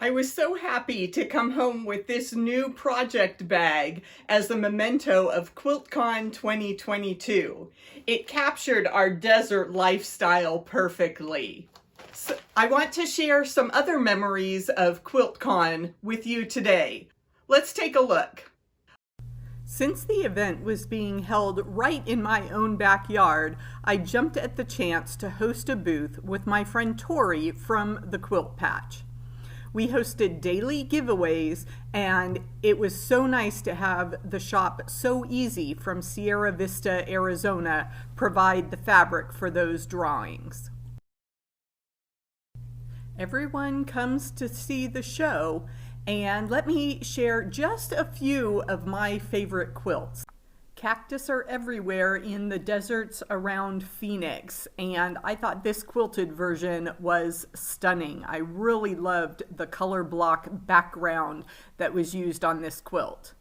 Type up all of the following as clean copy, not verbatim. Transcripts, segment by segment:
I was so happy to come home with this new project bag as a memento of QuiltCon 2022. It captured our desert lifestyle perfectly. So I want to share some other memories of QuiltCon with you today. Let's take a look. Since the event was being held right in my own backyard, I jumped at the chance to host a booth with my friend Tori from the Quilt Patch. We hosted daily giveaways, and it was so nice to have the shop So Easy from Sierra Vista, Arizona, provide the fabric for those drawings. Everyone comes to see the show, and let me share just a few of my favorite quilts. Cactus are everywhere in the deserts around Phoenix, and I thought this quilted version was stunning. I really loved the color block background that was used on this quilt.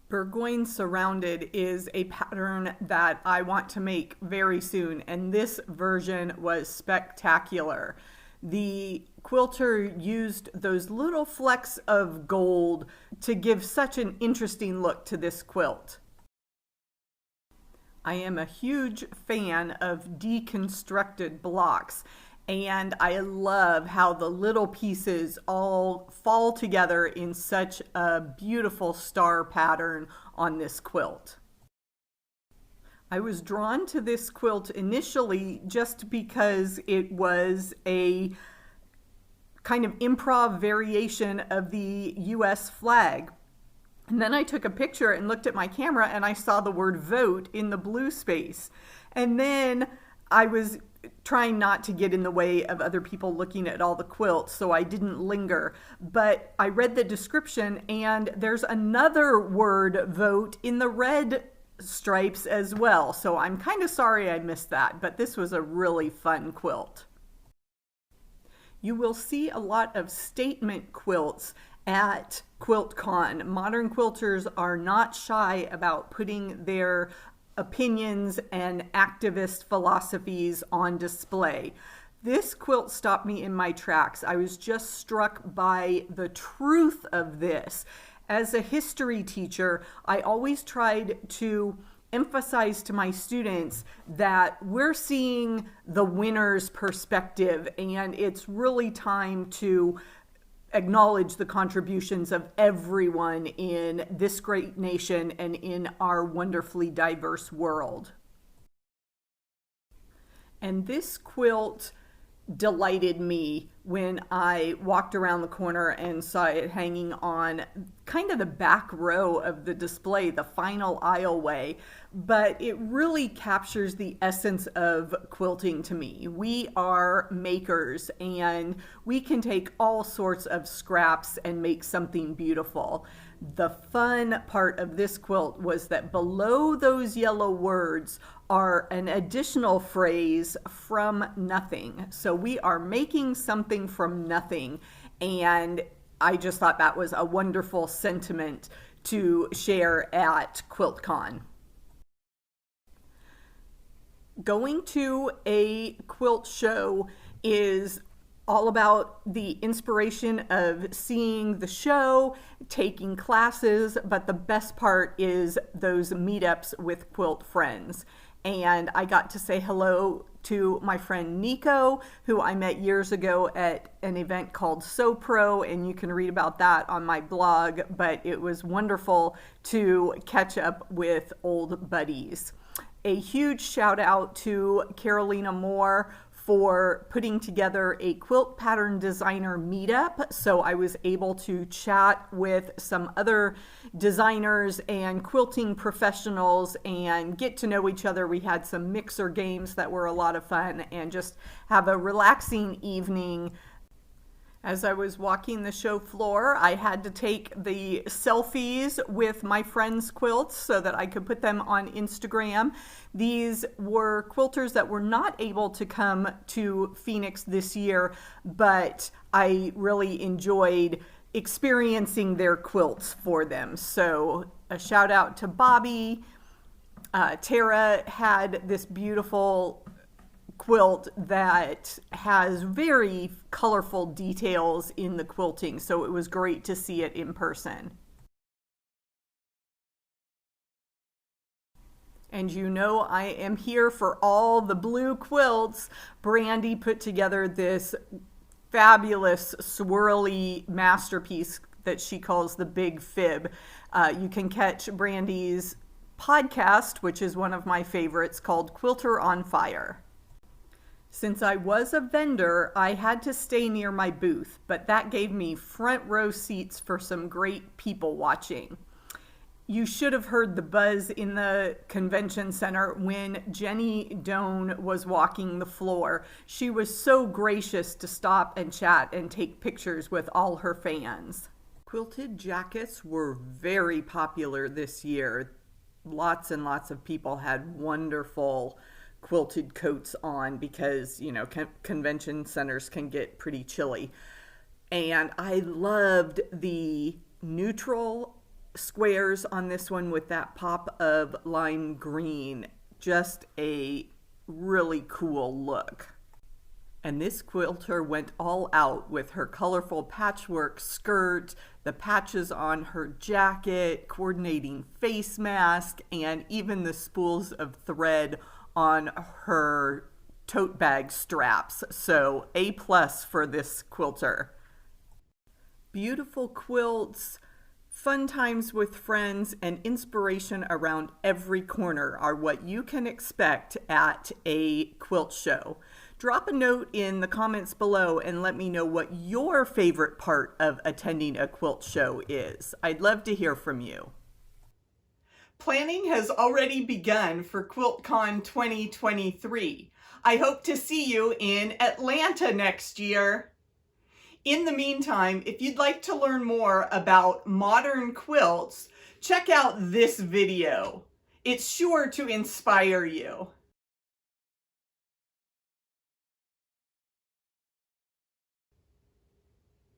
Burgoyne Surrounded is a pattern that I want to make very soon, and this version was spectacular. The quilter used those little flecks of gold to give such an interesting look to this quilt. I am a huge fan of deconstructed blocks, and I love how the little pieces all fall together in such a beautiful star pattern on this quilt. I was drawn to this quilt initially just because it was a kind of improv variation of the US flag. And then I took a picture and looked at my camera and I saw the word vote in the blue space. And then I was trying not to get in the way of other people looking at all the quilts, so I didn't linger. But I read the description and there's another word vote in the red stripes as well. So I'm kind of sorry I missed that, but this was a really fun quilt. You will see a lot of statement quilts at QuiltCon. Modern quilters are not shy about putting their opinions and activist philosophies on display. This quilt stopped me in my tracks. I was just struck by the truth of this. As a history teacher, I always tried to emphasize to my students that we're seeing the winner's perspective, and it's really time to acknowledge the contributions of everyone in this great nation and in our wonderfully diverse world. And this quilt delighted me when I walked around the corner and saw it hanging on kind of the back row of the display, the final aisleway, but it really captures the essence of quilting to me. We are makers and we can take all sorts of scraps and make something beautiful. The fun part of this quilt was that below those yellow words are an additional phrase, from nothing. So we are making something from nothing, and I just thought that was a wonderful sentiment to share at QuiltCon. Going to a quilt show is all about the inspiration of seeing the show, taking classes, but the best part is those meetups with quilt friends. And I got to say hello to my friend Nico, who I met years ago at an event called So Pro, and you can read about that on my blog, but it was wonderful to catch up with old buddies. A huge shout out to Carolina Moore for putting together a quilt pattern designer meetup. So I was able to chat with some other designers and quilting professionals and get to know each other. We had some mixer games that were a lot of fun and just have a relaxing evening. As I was walking the show floor, I had to take the selfies with my friends' quilts so that I could put them on Instagram. These were quilters that were not able to come to Phoenix this year, but I really enjoyed experiencing their quilts for them. So a shout out to Bobby. Tara had this beautiful quilt that has very colorful details in the quilting, so it was great to see it in person. And you know I am here for all the blue quilts. Brandy put together this fabulous swirly masterpiece that she calls the Big Fib. You can catch Brandy's podcast, which is one of my favorites, called Quilter on Fire. Since I was a vendor, I had to stay near my booth, but that gave me front row seats for some great people watching. You should have heard the buzz in the convention center when Jenny Doan was walking the floor. She was so gracious to stop and chat and take pictures with all her fans. Quilted jackets were very popular this year. Lots and lots of people had wonderful quilted coats on because, you know, convention centers can get pretty chilly. And I loved the neutral squares on this one with that pop of lime green. Just a really cool look. And this quilter went all out with her colorful patchwork skirt, the patches on her jacket, coordinating face mask, and even the spools of thread on her tote bag straps. So A+ for this quilter. Beautiful quilts, fun times with friends, and inspiration around every corner are what you can expect at a quilt show. Drop a note in the comments below and let me know what your favorite part of attending a quilt show is. I'd love to hear from you. Planning has already begun for QuiltCon 2023. I hope to see you in Atlanta next year. In the meantime, if you'd like to learn more about modern quilts, check out this video. It's sure to inspire you.